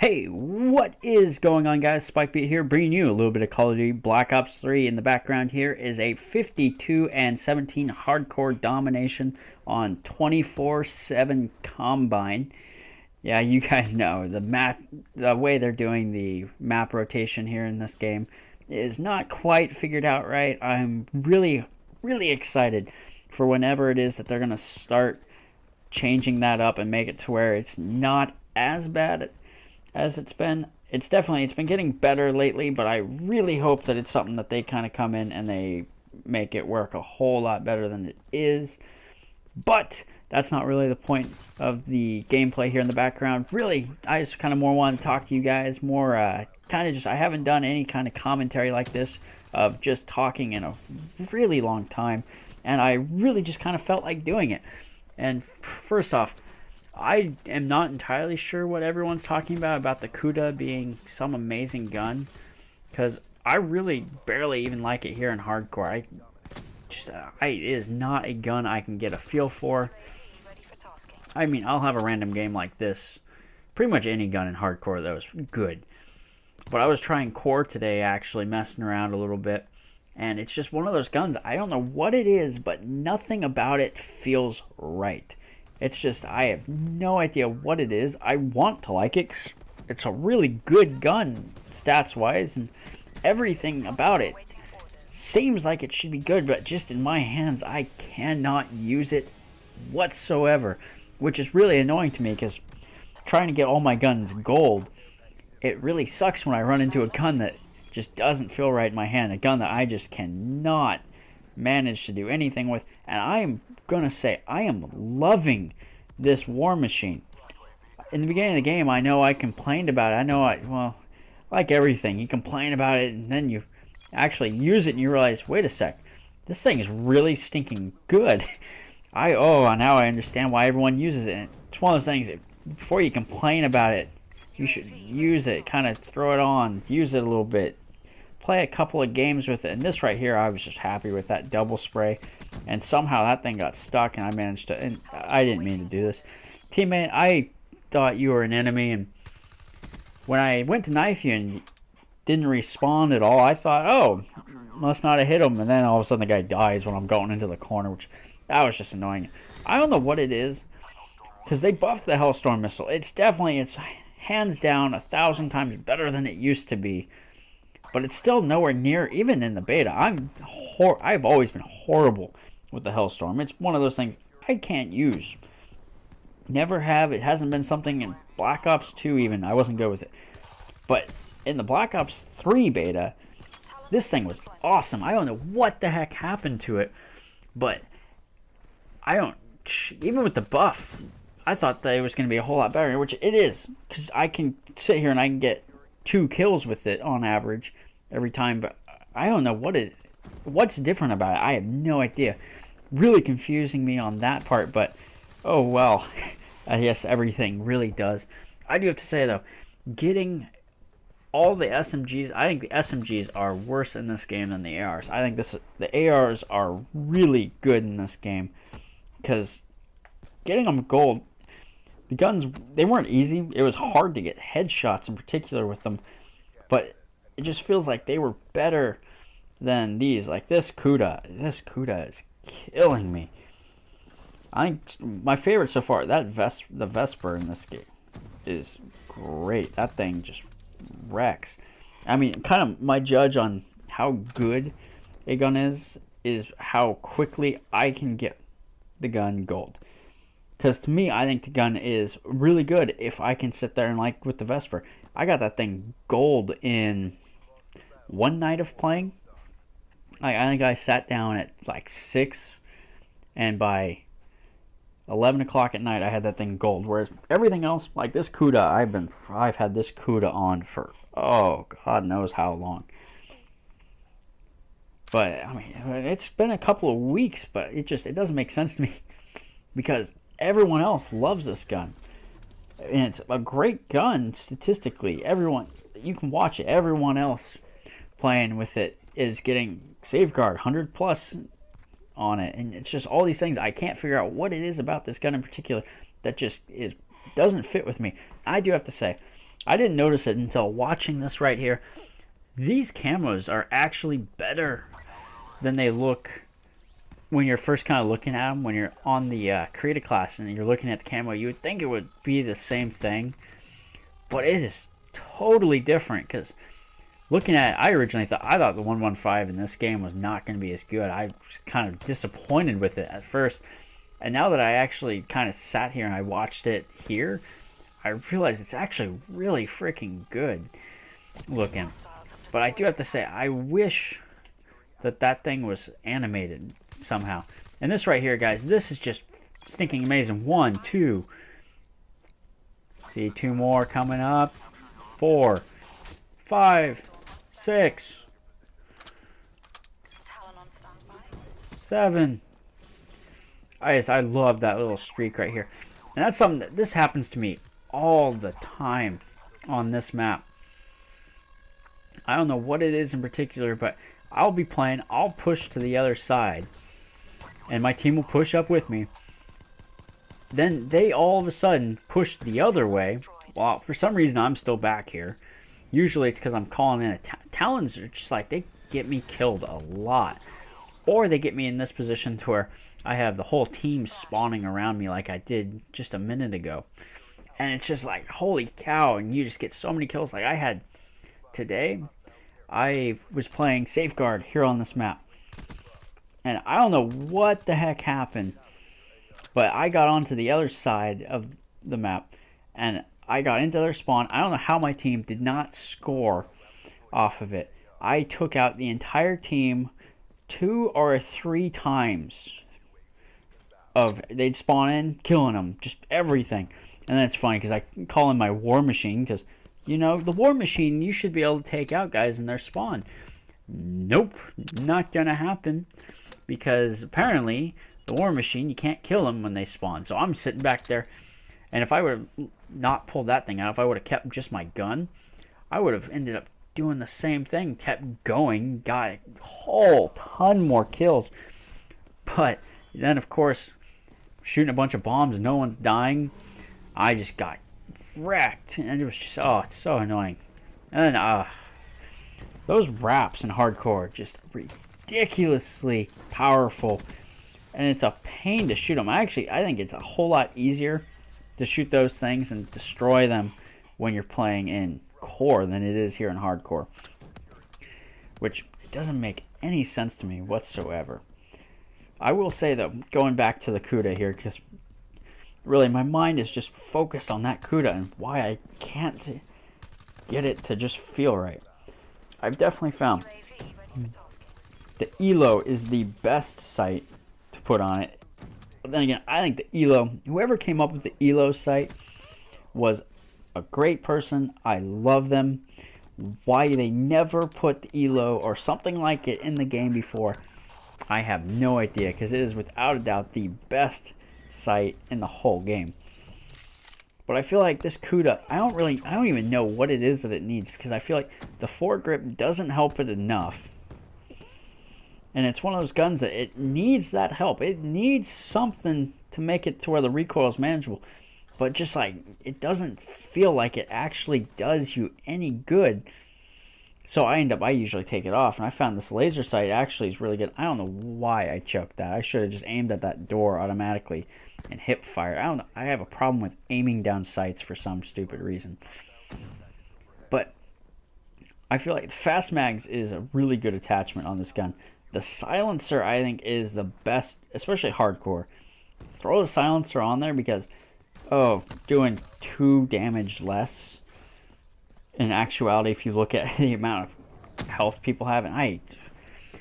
Hey, what is going on, guys? SpikeBeat here, bringing you a little bit of Call of Duty Black Ops 3. In the background here is a 52-17 hardcore domination on 24/7 Combine. Yeah, you guys know the way they're doing the map rotation here in this game is not quite figured out right. I'm really excited for whenever it is that they're going to start changing that up and make it to where it's not as bad as it's been. It's been getting better lately, but I really hope that it's something that they kind of come in and they make it work a whole lot better than it is. But that's not really the point of the gameplay here in the background. Really, I just kind of more want to talk to you guys more, I haven't done any kind of commentary like this of just talking in a really long time, and I really just kind of felt like doing it. And first off, I am not entirely sure what everyone's talking about the Kuda being some amazing gun, because I really barely even like it here in hardcore. It is not a gun I can get a feel for. I mean, I'll have a random game like this. Pretty much any gun in hardcore, though, is good. But I was trying core today, actually, messing around a little bit. And it's just one of those guns. I don't know what it is, but nothing about it feels right. It's just, I have no idea what it is. I want to like it. It's a really good gun, stats-wise, and everything about it seems like it should be good, but just in my hands, I cannot use it whatsoever, which is really annoying to me, because trying to get all my guns gold, it really sucks when I run into a gun that just doesn't feel right in my hand, a gun that I just cannot manage to do anything with. And I'm gonna say I am loving this war machine. In the beginning of the game, I know I complained about it. Like everything, you complain about it and then you actually use it and you realize, wait a sec, this thing is really stinking good. Now I understand why everyone uses it. It's one of those things, before you complain about it, you should use it, kind of throw it on, use it a little bit, play a couple of games with it. And this right here, I was just happy with that double spray, and somehow that thing got stuck and I managed to, and I didn't mean to do this. Teammate, I thought you were an enemy, and when I went to knife you and didn't respawn at all, I thought, oh, must not have hit him, and then all of a sudden the guy dies when I'm going into the corner, which, that was just annoying. I don't know what it is, because they buffed the Hellstorm missile. It's hands down 1,000 times better than it used to be, but it's still nowhere near, even in the beta. I've always been horrible with the Hellstorm. It's one of those things I can't use. Never have. It hasn't been something in Black Ops 2 even. I wasn't good with it. But in the Black Ops 3 beta, this thing was awesome. I don't know what the heck happened to it, but even with the buff, I thought that it was going to be a whole lot better, which it is, because I can sit here and I can get 2 kills with it on average every time, but I don't know what's different about it. I have no idea. Really confusing me on that part, but oh well. I guess everything really does. I do have to say, though, getting all the SMGs, I think the SMGs are worse in this game than the ARs. I think the ARs are really good in this game, because getting them gold, the guns, they weren't easy. It was hard to get headshots in particular with them, but it just feels like they were better than these. Like this Kuda is killing me. I think my favorite so far, the Vesper in this game is great. That thing just wrecks. I mean, kind of my judge on how good a gun is how quickly I can get the gun gold. Because to me, I think the gun is really good if I can sit there and, like with the Vesper, I got that thing gold in one night of playing. I think I sat down at like 6, and by 11 o'clock at night I had that thing gold. Whereas everything else, like this Kuda, I've had this Kuda on for, oh, God knows how long. But I mean, it's been a couple of weeks, but it doesn't make sense to me, because everyone else loves this gun, and it's a great gun statistically. You can watch it. Everyone else playing with it is getting Safeguard 100 plus on it, and it's just all these things. I can't figure out what it is about this gun in particular that just doesn't fit with me. I do have to say, I didn't notice it until watching this right here. These camos are actually better than they look when you're first kind of looking at them. When you're on the creator class and you're looking at the camo, you would think it would be the same thing, but it is totally different. Because looking at it, I thought the 115 in this game was not going to be as good. I was kind of disappointed with it at first, and now that I actually kind of sat here and I watched it here, I realized it's actually really freaking good looking. But I do have to say, I wish that thing was animated somehow. And this right here, guys, this is just stinking amazing. 1, 2. See, 2 more coming up. 4, 5, 6, 7. I love that little streak right here. And that's something that this happens to me all the time on this map. I don't know what it is in particular, but I'll be playing, I'll push to the other side, and my team will push up with me. Then they all of a sudden push the other way. Well, for some reason I'm still back here. Usually it's because I'm calling in a Talons are just like, they get me killed a lot. Or they get me in this position to where I have the whole team spawning around me like I did just a minute ago. And it's just like, holy cow, and you just get so many kills. Like I had today, I was playing Safeguard here on this map. And I don't know what the heck happened, but I got onto the other side of the map, and I got into their spawn. I don't know how my team did not score off of it. I took out the entire team 2 or 3 times. They'd spawn in, killing them, just everything. And then it's funny because I call in my War Machine because, you know, the War Machine, you should be able to take out guys in their spawn. Nope, not gonna happen, because apparently the War Machine, you can't kill them when they spawn. So I'm sitting back there, and if I would have not pulled that thing out, if I would have kept just my gun, I would have ended up doing the same thing, kept going, got a whole ton more kills. But then, of course, shooting a bunch of bombs, no one's dying. I just got wrecked, and it was just, oh, it's so annoying. And then, those wraps in hardcore just ridiculously powerful, and it's a pain to shoot them. I think it's a whole lot easier to shoot those things and destroy them when you're playing in core than it is here in hardcore, which doesn't make any sense to me whatsoever. I will say though, going back to the CUDA here, because really my mind is just focused on that CUDA and why I can't get it to just feel right. I've definitely found the ELO is the best sight to put on it. But then again, I think the ELO, whoever came up with the ELO sight was a great person. I love them. Why they never put the ELO or something like it in the game before, I have no idea, because it is without a doubt the best sight in the whole game. But I feel like this CUDA, I don't even know what it is that it needs, because I feel like the foregrip doesn't help it enough. And it's one of those guns that it needs that help. It needs something to make it to where the recoil is manageable. But just like, it doesn't feel like it actually does you any good. So I usually take it off, and I found this laser sight actually is really good. I don't know why I choked that. I should have just aimed at that door automatically and hip fire. I don't know. I have a problem with aiming down sights for some stupid reason. But I feel like fast mags is a really good attachment on this gun. The silencer, I think, is the best, especially hardcore. Throw the silencer on there because, doing 2 damage less. In actuality, if you look at the amount of health people have, and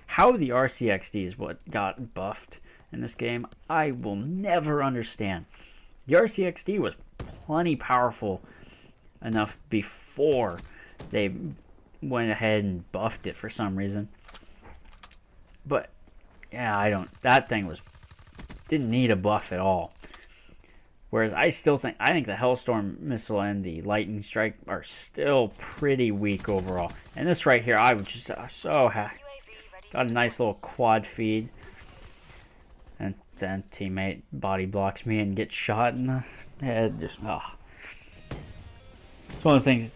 how the RCXD is what got buffed in this game, I will never understand. The RCXD was plenty powerful enough before they went ahead and buffed it for some reason. But yeah, that thing didn't need a buff at all. Whereas I think the Hellstorm missile and the Lightning Strike are still pretty weak overall. And this right here, I was just so happy. Got a nice little quad feed. And then teammate body blocks me and gets shot in the head. Just, It's one of those things.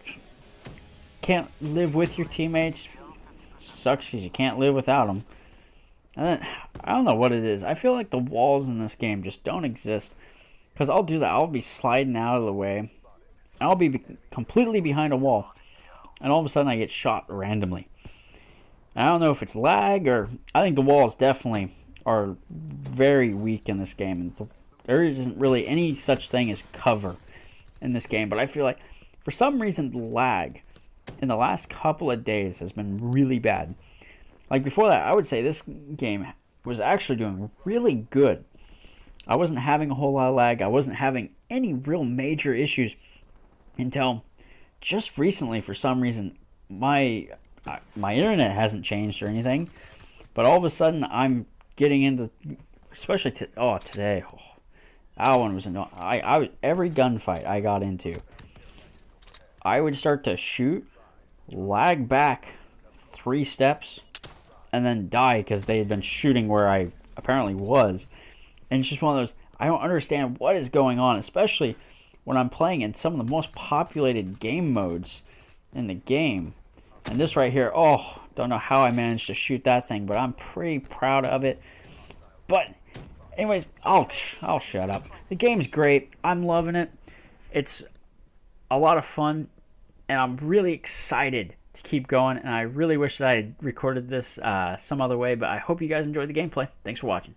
Can't live with your teammates. Sucks because you can't live without them. And then, I don't know what it is. I feel like the walls in this game just don't exist. Because I'll do that. I'll be sliding out of the way. I'll be completely behind a wall. And all of a sudden I get shot randomly. And I don't know if it's lag or... I think the walls definitely are very weak in this game. And there isn't really any such thing as cover in this game. But I feel like for some reason the lag in the last couple of days has been really bad. Like before that, I would say this game was actually doing really good. I wasn't having a whole lot of lag. I wasn't having any real major issues until just recently. For some reason, my internet hasn't changed or anything, but all of a sudden I'm getting into, especially today. That one was annoying. Every gunfight I got into, I would start to shoot, lag back 3 steps, and then die because they had been shooting where I apparently was. And it's just one of those, I don't understand what is going on, especially when I'm playing in some of the most populated game modes in the game. And this right here, don't know how I managed to shoot that thing, but I'm pretty proud of it. But anyways, I'll shut up. The game's great. I'm loving it. It's a lot of fun, and I'm really excited to keep going, and I really wish that I had recorded this some other way, but I hope you guys enjoyed the gameplay. Thanks for watching.